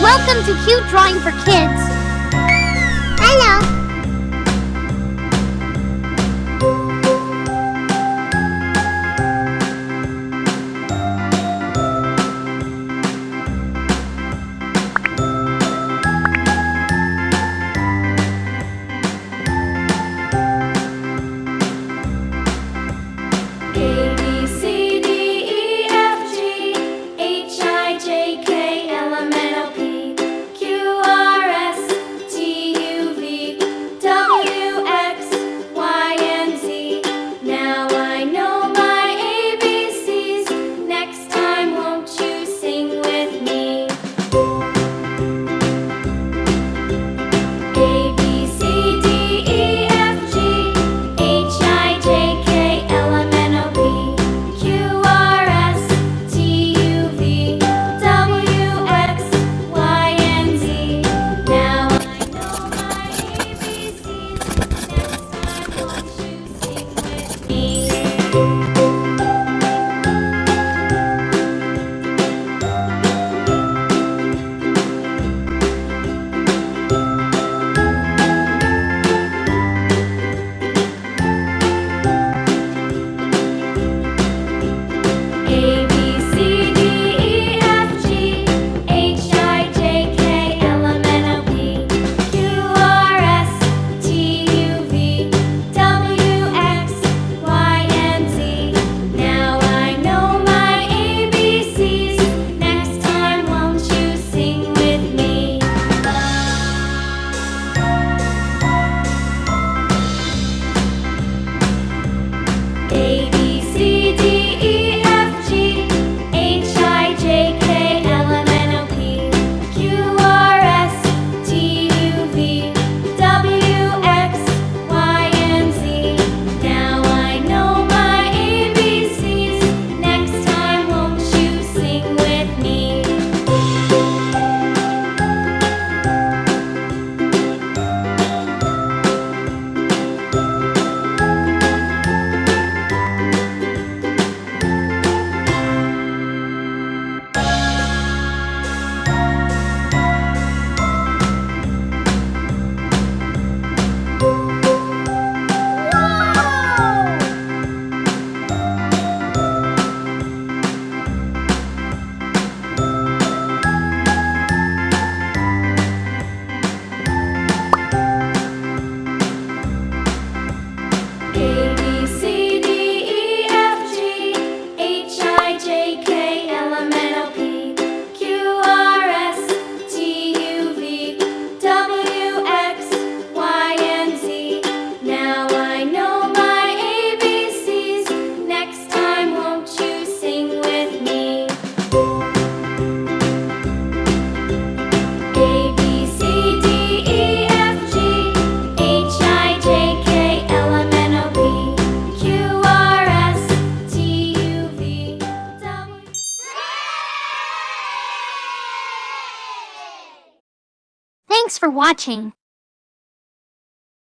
Welcome to Cute Drawing for Kids. Hello. A B C D E F G H I J K L M N O P Q R S T U V W X Y and Z. Now I know my ABCs. Next time, won't you sing with me? A B C D E F G H I J K L M N O P Q R S T U V W X Y and Z. Now I know my ABCs. Next time, won't you sing with me? A B C D E F G H I J K L M N O P Q R S T U V W X Y and Z. Now I know my ABCs. Next time, won't you sing with me? A B C D E F G H I J K L M N O P Q R S T U V W X Y and Z. Now I know my ABCs. Next time, won't you sing with me? A B C D E F G H I J K L M N O P Q R S T U V W X Y and Z. Now I know my ABCs. Next time, won't you sing with me? A B C D E F G H I J K L M N O P Q R S T U V W. Thanks for watching.